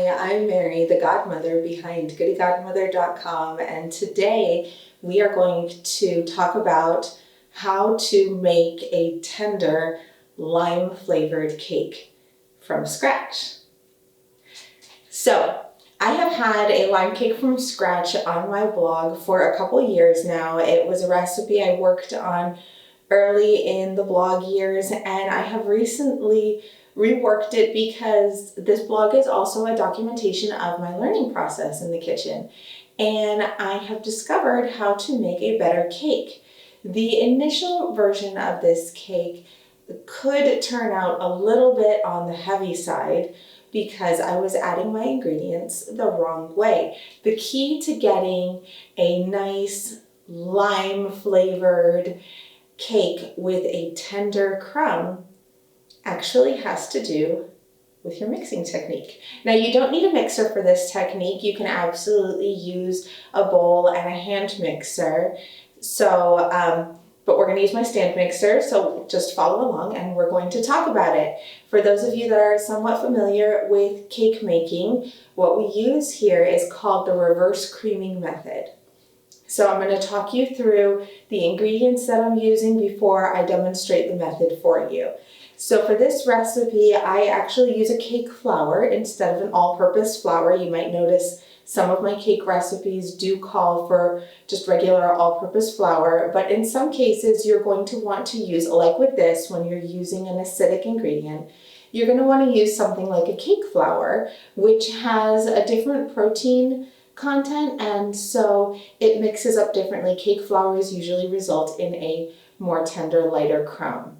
Hi, I'm Mary, the godmother behind GoodieGodmother.com, and today we are going to talk about how to make a tender lime flavored cake from scratch. So, I have had a lime cake from scratch on my blog for a couple years now. It was a recipe I worked on early in the blog years, and I have recently reworked it because this blog is also a documentation of my learning process in the kitchen. And I have discovered how to make a better cake. The initial version of this cake could turn out a little bit on the heavy side because I was adding my ingredients the wrong way. The key to getting a nice lime flavored cake with a tender crumb actually has to do with your mixing technique. Now, you don't need a mixer for this technique. You can absolutely use a bowl and a hand mixer. But we're going to use my stand mixer, so just follow along and we're going to talk about it. For those of you that are somewhat familiar with cake making, what we use here is called the reverse creaming method. So I'm going to talk you through the ingredients that I'm using before I demonstrate the method for you. So for this recipe, I actually use a cake flour instead of an all-purpose flour. You might notice some of my cake recipes do call for just regular all-purpose flour, but in some cases you're going to want to use, like with this, when you're using an acidic ingredient, you're going to want to use something like a cake flour, which has a different protein content, and so it mixes up differently. Cake flours usually result in a more tender, lighter crumb,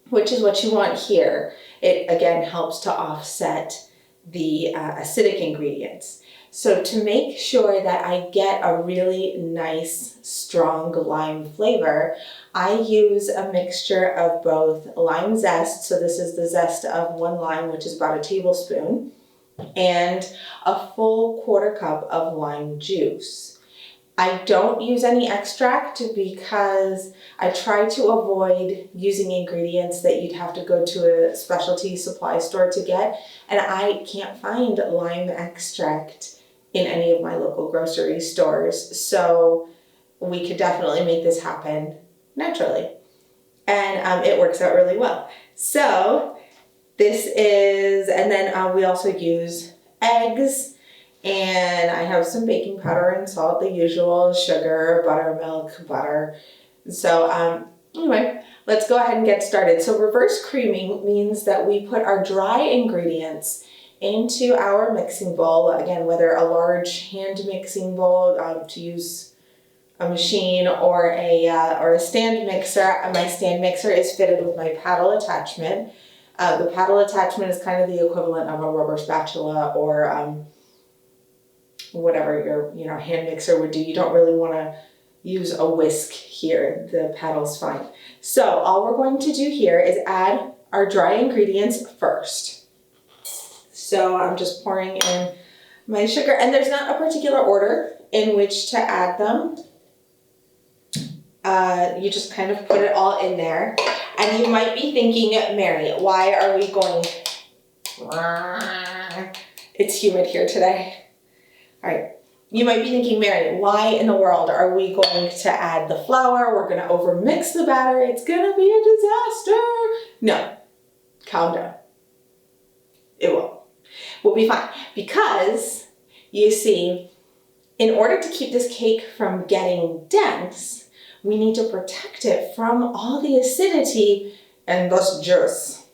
which is what you want here. It again helps to offset the acidic ingredients. So to make sure that I get a really nice, strong lime flavor, I use a mixture of both lime zest, so this is the zest of one lime, which is about a tablespoon, and a full quarter cup of lime juice. I don't use any extract because I try to avoid using ingredients that you'd have to go to a specialty supply store to get, and I can't find lime extract in any of my local grocery stores, so we could definitely make this happen naturally, and it works out really well. So this is, and then we also use eggs, and I have some baking powder and salt, the usual, sugar, buttermilk, butter. So anyway, let's go ahead and get started. So reverse creaming means that we put our dry ingredients into our mixing bowl, again, whether a large hand mixing bowl to use a machine or a stand mixer. My stand mixer is fitted with my paddle attachment. The paddle attachment is kind of the equivalent of a rubber spatula or whatever your hand mixer would do. You don't really want to use a whisk here. The paddle's fine. So all we're going to do here is add our dry ingredients first. So I'm just pouring in my sugar, and there's not a particular order in which to add them. You just kind of put it all in there. And you might be thinking, Mary, why are we going... It's humid here today. All right. You might be thinking, Mary, why in the world are we going to add the flour? We're going to overmix the batter. It's going to be a disaster. No. Calm down. It won't. We'll be fine. Because, you see, in order to keep this cake from getting dense, we need to protect it from all the acidity and thus juice.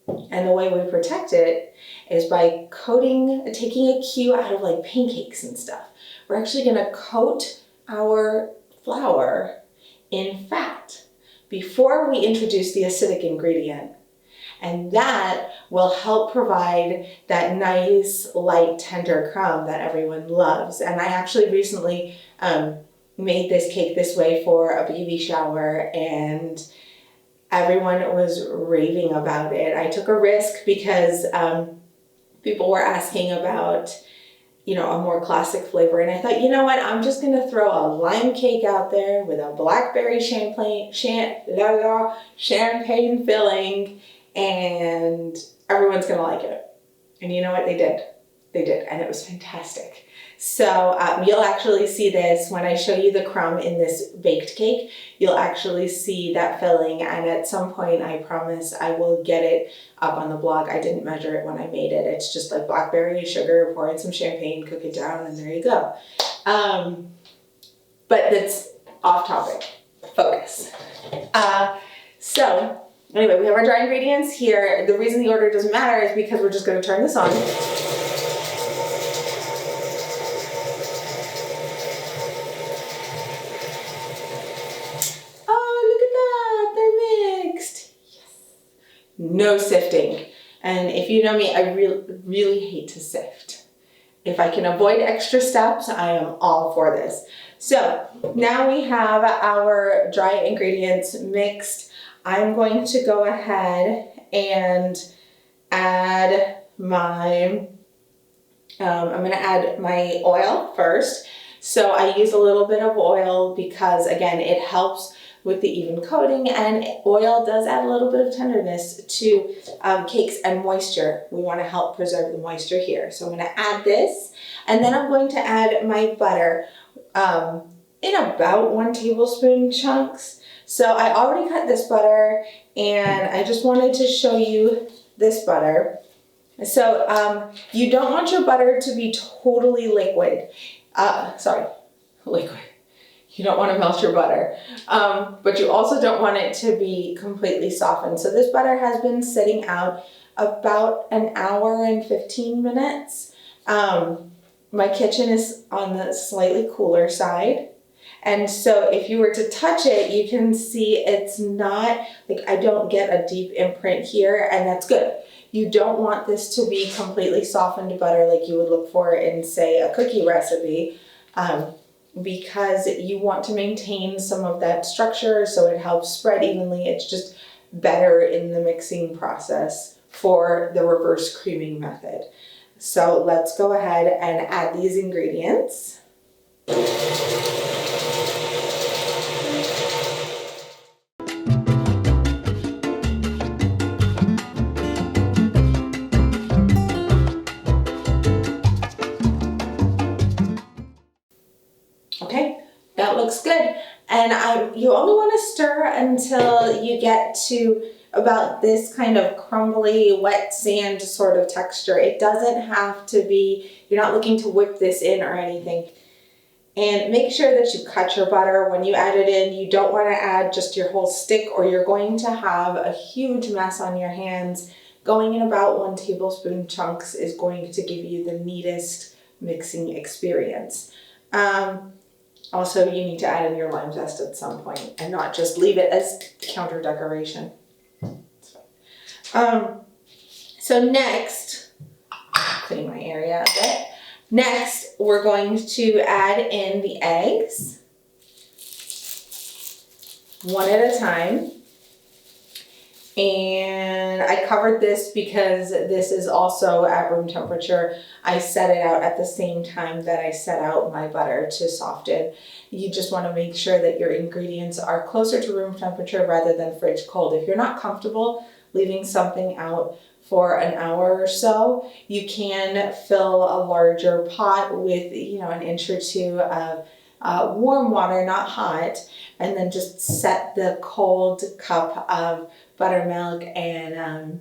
And the way we protect it is by taking a cue out of like pancakes and stuff. We're actually going to coat our flour in fat before we introduce the acidic ingredient. And that will help provide that nice, light, tender crumb that everyone loves. And I actually recently made this cake this way for a baby shower, and everyone was raving about it. I took a risk because people were asking about, a more classic flavor, and I thought, you know what, I'm just going to throw a lime cake out there with a blackberry champagne filling, and everyone's going to like it. And you know what they did? They did, and it was fantastic. So you'll actually see this when I show you the crumb in this baked cake. You'll actually see that filling, and at some point, I promise I will get it up on the blog. I didn't measure it when I made it. It's just like blackberry sugar, pour in some champagne, cook it down, and there you go. But that's off topic. Focus. So anyway, we have our dry ingredients here. The reason the order doesn't matter is because we're just going to turn this on. No sifting. And if you know me, I really hate to sift. If I can avoid extra steps, I am all for this. So now we have our dry ingredients mixed. I'm going to go ahead and add my, I'm going to add my oil first. So I use a little bit of oil because, again, it helps with the even coating, and oil does add a little bit of tenderness to cakes and moisture. We want to help preserve the moisture here. So I'm going to add this, and then I'm going to add my butter in about 1 tablespoon chunks. So I already cut this butter, and I just wanted to show you this butter. So you don't want your butter to be totally liquid. Liquid. You don't want to melt your butter, but you also don't want it to be completely softened. So this butter has been sitting out about 1 hour and 15 minutes. My kitchen is on the slightly cooler side. And so if you were to touch it, you can see it's not, like, I don't get a deep imprint here, and that's good. You don't want this to be completely softened butter like you would look for in, say, a cookie recipe. Because you want to maintain some of that structure so it helps spread evenly. It's just better in the mixing process for the reverse creaming method. So let's go ahead and add these ingredients. Okay, that looks good. And you only want to stir until you get to about this kind of crumbly, wet sand sort of texture. It doesn't have to be, you're not looking to whip this in or anything. And make sure that you cut your butter when you add it in. You don't want to add just your whole stick, or you're going to have a huge mess on your hands. Going in about 1 tablespoon chunks is going to give you the neatest mixing experience. Also, you need to add in your lime zest at some point and not just leave it as counter decoration. So next, clean my area a bit. Next, we're going to add in the eggs, one at a time. And I covered this because this is also at room temperature. I set it out at the same time that I set out my butter to soften. You just want to make sure that your ingredients are closer to room temperature rather than fridge cold. If you're not comfortable leaving something out for 1 hour or so, you can fill a larger pot with, 1 inch or 2 of warm water, not hot, and then just set the cold cup of buttermilk and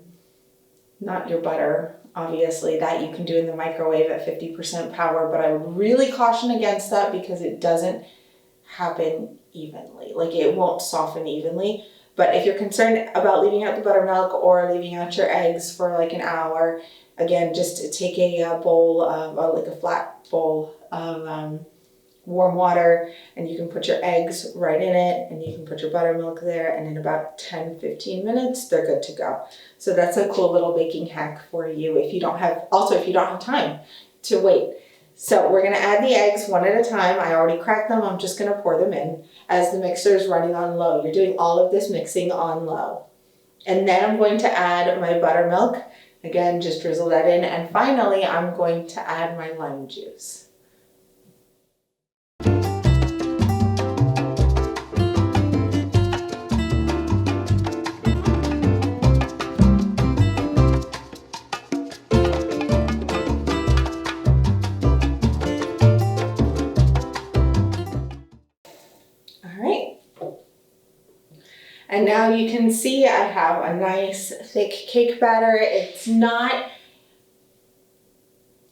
not your butter, obviously, that you can do in the microwave at 50% power, but I would really caution against that because it doesn't happen evenly. Like, it won't soften evenly. But if you're concerned about leaving out the buttermilk or leaving out your eggs for like 1 hour, again, just take a bowl of, like a flat bowl of warm water, and you can put your eggs right in it, and you can put your buttermilk there, and in about 10-15 minutes, they're good to go. So that's a cool little baking hack for you if you don't have time to wait. So we're gonna add the eggs one at a time. I already cracked them. I'm just gonna pour them in as the mixer is running on low. You're doing all of this mixing on low. And then I'm going to add my buttermilk. Again, just drizzle that in. And finally, I'm going to add my lime juice. Now you can see I have a nice thick cake batter. It's not,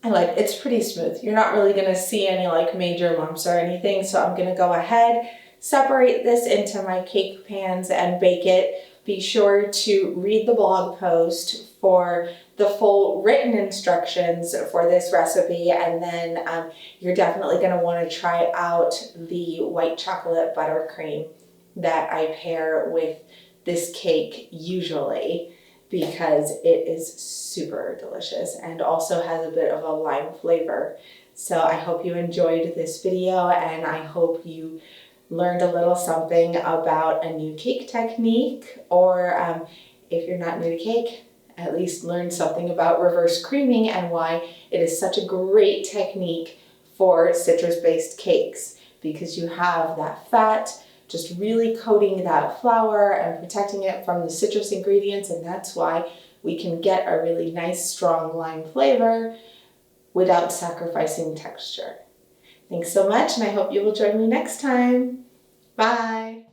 it's pretty smooth. You're not really gonna see any like major lumps or anything. So I'm gonna go ahead, separate this into my cake pans and bake it. Be sure to read the blog post for the full written instructions for this recipe, and then you're definitely going to want to try out the white chocolate buttercream that I pair with this cake usually, because it is super delicious and also has a bit of a lime flavor. So I hope you enjoyed this video, and I hope you learned a little something about a new cake technique, or if you're not new to cake, at least learn something about reverse creaming and why it is such a great technique for citrus-based cakes, because you have that fat just really coating that flour and protecting it from the citrus ingredients, and that's why we can get a really nice strong lime flavor without sacrificing texture. Thanks so much, and I hope you will join me next time. Bye.